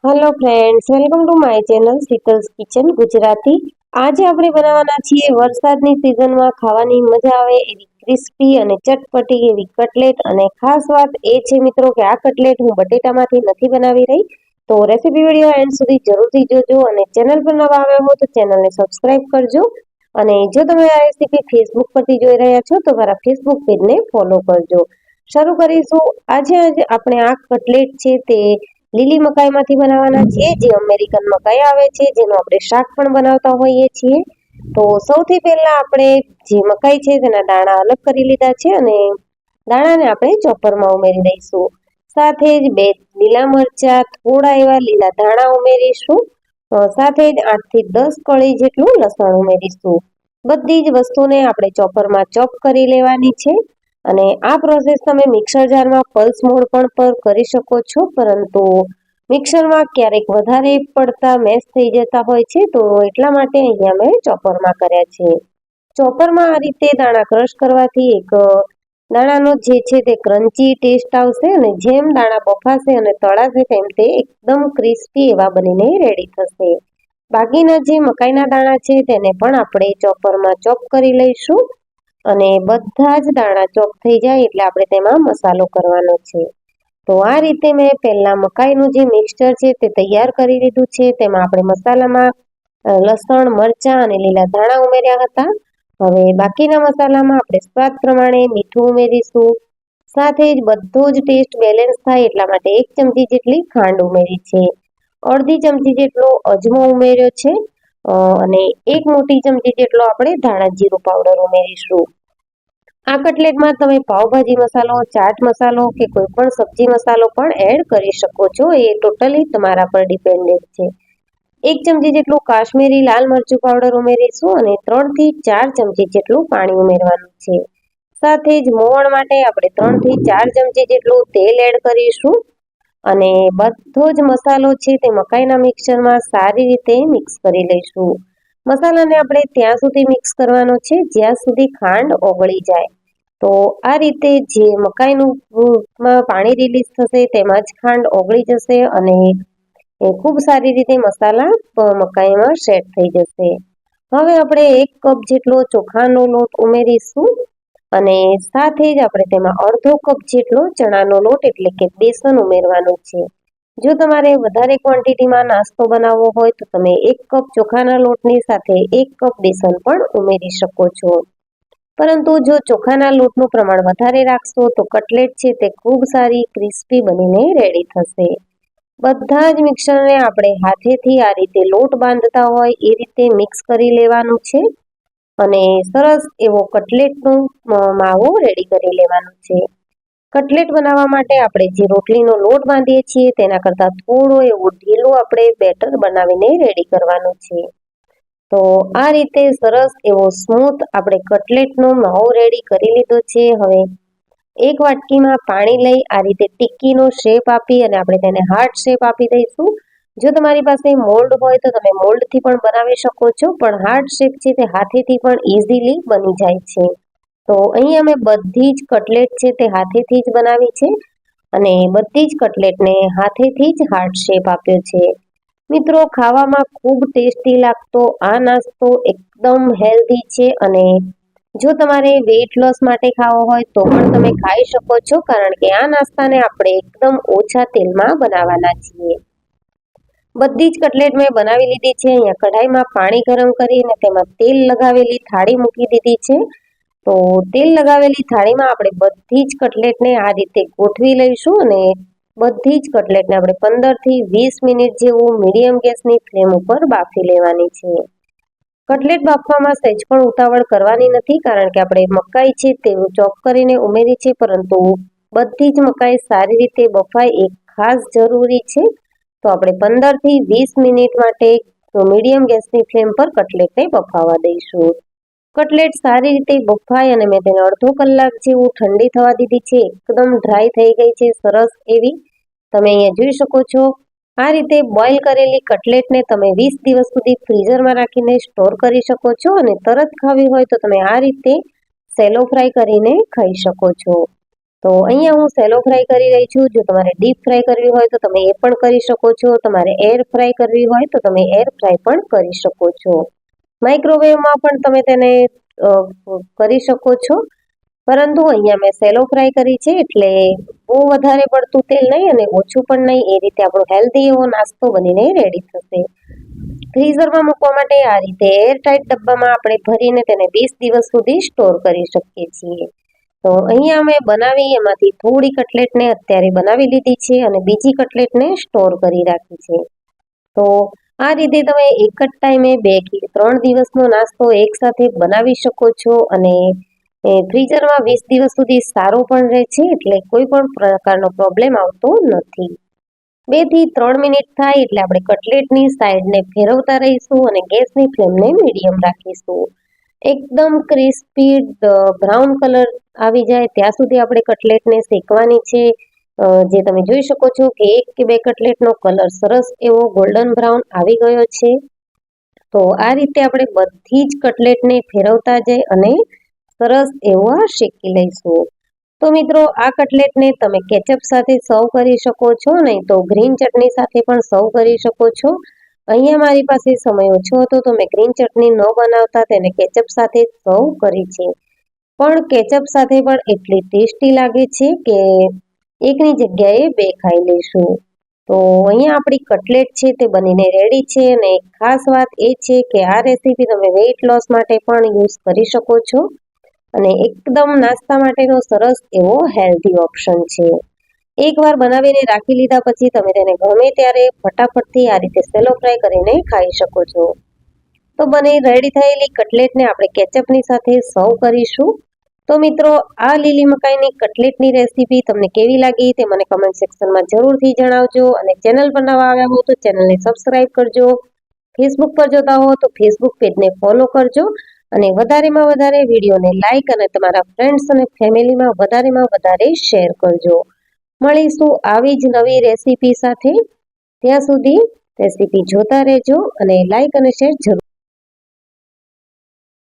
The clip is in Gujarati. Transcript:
Hello friends, welcome to my channel Sheetal's kitchen Gujarati. આજે આપણે બનાવવાના છીએ વરસાદની સિઝનમાં ખાવાની મજા આવે એવી ક્રિસ્પી અને ચટપટી એવી કટલેટ। અને ખાસ વાત એ છે મિત્રો કે આ કટલેટ હું બટેટામાંથી નથી બનાવી રહી, તો રેસીપી વિડીયો એન્ડ સુધી જરૂરથી જોજો। અને ચેનલ પર નવા આવ્યા હો તો ચેનલને સબસ્ક્રાઇબ કરજો। અને જો તમે આ રેસીપી ફેસબુક પરથી જોઈ રહ્યા છો તો મારા ફેસબુક પેજને ફોલો કરજો। શરૂ કરીશું। આજે આપણે આ કટલેટ છે તે લીલી મકાઈમાંથી બનાવવાના છીએ, જે અમેરિકન મકાઈ આવે છે, જેનું આપણે શાક પણ બનાવતા હોઈએ છીએ। તો સૌથી પહેલા આપણે જે મકાઈ છે તેના દાણા અલગ કરી લીધા છે અને દાણાને આપણે ચોપરમાં ઉમેરી દઈશું। સાથે જ 2 લીલા મરચા, થોડા એવા લીલા ધાણા ઉમેરીશું। સાથે જ 8 થી 10 કળી જેટલું લસણ ઉમેરીશું। બધી જ વસ્તુને આપણે ચોપરમાં ચોપ કરી લેવાની છે। અને આ પ્રોસેસ તમે મિક્સર જારમાં પલ્સ મોડ પર કરી શકો છો, પરંતુ મિક્સરમાં ક્યારેક વધારે પડતા મેશ થઈ જતા હોય છે, તો એટલા માટે અહીંયા મેં ચોપરમાં કર્યા છે। ચોપરમાં આ રીતે દાણા ક્રશ કરવાથી એક દાણાનો જે છે તે ક્રન્ચી ટેસ્ટ આવશે, અને જેમ દાણા બફાશે અને તળાશે તેમ તે એકદમ ક્રિસ્પી એવા બનીને રેડી થશે। બાકીના જે મકાઈના દાણા છે તેને પણ આપણે ચોપરમાં ચોપ કરી લઈશું। અને બધા જ દાણા ચોપ થઈ જાય એટલે આપણે તેમાં મસાલો કરવાનો છે। તો આ રીતે મેં પહેલા મકાઈનું જે મિક્સચર છે તે તૈયાર કરી લીધું છે। તેમાં આપણે મસાલામાં લસણ, મરચાં અને લીલા ધાણા ઉમેર્યા હતા। હવે બાકીના મસાલામાં આપણે સ્વાદ પ્રમાણે મીઠું ઉમેરીશું। સાથે જ બધો જ ટેસ્ટ બેલેન્સ થાય એટલા માટે 1 ચમચી જેટલી ખાંડ ઉમેરી છે। અડધી ચમચી જેટલો અજમો ઉમેર્યો છે, અને 1 મોટી ચમચી જેટલો આપણે ધાણા જીરું પાવડર ઉમેરીશું। આ કટલેટમાં તમે પાવભાજી મસાલો, ચાટ મસાલો કે કોઈ પણ સબ્જી મસાલો પણ એડ કરી શકો છો, એ ટોટલી તમારા પર ડિપેન્ડન્ટ છે। 1 ચમચી જેટલું કાશ્મીરી લાલ મરચું પાવડર ઉમેરીશું અને 3 થી 4 ચમચી જેટલું પાણી ઉમેરવાનું છે। સાથે જ મોવણ માટે આપણે 3 થી 4 ચમચી જેટલું તેલ એડ કરીશું। અને બધો જ મસાલો છે તે મકાઈના મિક્સચરમાં સારી રીતે મિક્સ કરી લઈશું। મસાલાને આપણે ત્યાં સુધી મિક્સ કરવાનો છે જ્યાં સુધી ખાંડ ઓગળી જાય। તો આ રીતે જે મકાઈનું પાણી રિલીઝ થશે તેમાં જ ખાંડ ઓગળી જશે અને ખૂબ સારી રીતે મસાલા મકાઈમાં સેટ થઈ જશે। હવે આપણે 1 કપ જેટલો ચોખાનો લોટ ઉમેરીશું અને સાથે જ આપણે તેમાં અડધો કપ જેટલો ચણાનો લોટ એટલે કે બેસન ઉમેરવાનું છે। જો તમારે વધારે ક્વોન્ટિટીમાં નાસ્તો બનાવવો હોય તો તમે 1 કપ ચોખાના લોટની સાથે 1 કપ બેસન પણ ઉમેરી શકો છો। પરંતુ જો ચોખાના લોટનું પ્રમાણ વધારે રાખશો તો કટલેટ છે તે ખૂબ સારી ક્રિસ્પી બનીને રેડી થશે। બધા જ મિક્સરને આપણે હાથેથી આ રીતે લોટ બાંધતા હોય એ રીતે મિક્સ કરી લેવાનું છે અને સરસ એવો કટલેટનો માવો રેડી કરી લેવાનો છે। કટલેટ બનાવવા માટે આપણે જે રોટલીનો લોટ બાંધીએ છીએ તેના કરતાં થોડો એવો ઢીલો આપણે બેટર બનાવીને રેડી કરવાનું છે। તો આ રીતે સરસ એવો સ્મૂથ આપણે કટલેટનો માવો રેડી કરી લીધો છે। હવે 1 વાટકીમાં પાણી લઈ આ રીતે ટિક્કીનો શેપ આપી અને આપણે તેને હાર્ટ શેપ આપી દઈશું। જો તમારી પાસે મોલ્ડ હોય તો તમે મોલ્ડથી પણ બનાવી શકો છો, પણ હાર્ટ શેપ છે તે હાથેથી પણ ઇઝીલી બની જાય છે। તો અહીંયા અમે બધી જ કટલેટ છે તે હાથેથી જ બનાવી છે અને બધી જ કટલેટને હાથેથી જ હાર્ટ શેપ આપ્યો છે। મિત્રો, ખાવામાં ખૂબ ટેસ્ટી લાગતો આ નાસ્તો એકદમ હેલ્ધી છે અને જો તમારે વેઇટ લોસ માટે ખાવો હોય તો પણ તમે ખાઈ શકો છો, કારણ કે આ નાસ્તાને આપણે એકદમ ઓછા તેલમાં બનાવવાના છીએ। બધી જ કટલેટ મેં બનાવી લીધી છે। અહીંયા કઢાઈમાં પાણી ગરમ કરીને તેમાં તેલ લગાવેલી થાળી મૂકી દીધી છે। તો તેલ લગાવેલી થાળીમાં આપણે બધી જ કટલેટને આ રીતે ગોઠવી લઈશું અને બધી જ કટલેટને આપણે 15 થી 20 મિનિટ જેવું મીડિયમ ગેસની ફ્લેમ ઉપર બાફી લેવાની છે। કટલેટ બાફવામાં સહેજ પણ ઉતાવળ કરવાની નથી, કારણ કે આપણે મકાઈ છે તે ચોપ કરીને ઉમેરી છે, પરંતુ બધી જ મકાઈ સારી રીતે બફાય એ ખાસ જરૂરી છે। તો આપણે 15 થી 20 મિનિટ માટે મીડિયમ ગેસની ફ્લેમ પર કટલેટને બફાવા દઈશું। કટલેટ સારી રીતે બફાય અને મેં તેને અડધો કલાક જેવું ઠંડી થવા દીધી છે। એકદમ ડ્રાય થઈ ગઈ છે સરસ એવી, તમે અહીંયા જોઈ શકો છો। આ રીતે બોઇલ કરેલી કટલેટને તમે 20 દિવસ સુધી ફ્રીઝરમાં રાખીને સ્ટોર કરી શકો છો અને તરત ખાવી હોય તો તમે આ રીતે સેલો ફ્રાય કરીને ખાઈ શકો છો। તો અહીંયા હું સેલો ફ્રાય કરી રહી છું. જો તમારે ડીપ ફ્રાય કરવી હોય તો તમે એ પણ કરી શકો છો. તમારે એર ફ્રાય કરવી હોય તો તમે એર ફ્રાય પણ કરી શકો છો. માઇક્રોવેવમાં પણ તમે તેને કરી શકો છો, પરંતુ અહીંયા મેં સેલો ફ્રાય કરી છે એટલે બહુ વધારે પડતું તેલ નહીં અને ઓછું પણ નહીં, એ રીતે આપણો હેલ્ધી એવો નાસ્તો બનીને રેડી થશે. ફ્રીઝરમાં મૂકવા માટે આ રીતે એરટાઇટ ડબ્બામાં આપણે ભરીને તેને 20 દિવસ સુધી સ્ટોર કરી શકીએ છીએ. તો અહીંયા મેં બનાવી એમાંથી થોડી કટલેટને અત્યારે બનાવી લીધી છે અને બીજી કટલેટને સ્ટોર કરી રાખી છે. તો આ રીતે તમે એક જ ટાઈમે 2 કે 3 દિવસનો નાસ્તો એકસાથે બનાવી શકો છો અને ફ્રીઝરમાં 20 દિવસ સુધી સારો પણ રહે છે, એટલે કોઈ પણ પ્રકારનો પ્રોબ્લેમ આવતો નથી. 2 થી 3 મિનિટ થાય એટલે આપણે કટલેટની સાઈડને ફેરવતા રહીશું અને ગેસની ફ્લેમને મીડિયમ રાખીશું. એકદમ ક્રિસ્પી બ્રાઉન કલર આવી જાય ત્યાં સુધી આપણે કટલેટને શેકવાની છે. જે તમે જોઈ શકો છો કે 1 કે 2 કટલેટનો કલર સરસ એવો ગોલ્ડન બ્રાઉન આવી ગયો છે. તો આ રીતે આપણે બધી જ કટલેટને ફેરવતા જઈ અને સરસ એવો શેકી લઈશું. તો મિત્રો, આ કટલેટને તમે કેચઅપ સાથે સર્વ કરી શકો છો, નહીં તો ગ્રીન ચટણી સાથે પણ સર્વ કરી શકો છો. અહીંયા મારી પાસે સમય ઓછો હતો તો મેં ગ્રીન ચટણી ન બનાવતા તેને કેચઅપ સાથે સર્વ કરી છે, પણ કેચઅપ સાથે પણ એટલી ટેસ્ટી લાગે છે કે એકની જગ્યાએ 2 ખાઈ લઈશું. તો અહીંયા આપણી કટલેટ છે તે બનીને રેડી છે અને ખાસ વાત એ છે કે આ રેસીપી તમે વેઇટ લોસ માટે પણ યુઝ કરી શકો છો અને એકદમ નાસ્તા માટેનો સરસ એવો હેલ્ધી ઓપ્શન છે. એકવાર બનાવીને રાખી લીધા પછી તમે તેને ગમે ત્યારે ફટાફટથી આ રીતે સેલો ફ્રાય કરીને ખાઈ શકો છો. તો બની રેડી થયેલી કટલેટને આપણે કેચઅપની સાથે સર્વ કરીશું. તો મિત્રો, આ લીલી મકાઈની કટલેટની રેસીપી તમને કેવી લાગી તે મને કમેન્ટ સેક્શનમાં જરૂરથી જણાવજો અને ચેનલ પર નવા આવ્યા હો તો ચેનલને સબસ્ક્રાઇબ કરજો. ફેસબુક પર જોતા હો તો ફેસબુક પેજને ફોલો કરજો અને વધારેમાં વધારે વિડીયોને લાઇક અને તમારા ફ્રેન્ડ્સ અને ફેમિલીમાં વધારેમાં વધારે શેર કરજો. મળીશું આવી જ નવી રેસીપી સાથે. ત્યાં સુધી રેસીપી જોતા રહેજો અને લાઇક અને શેર જરૂર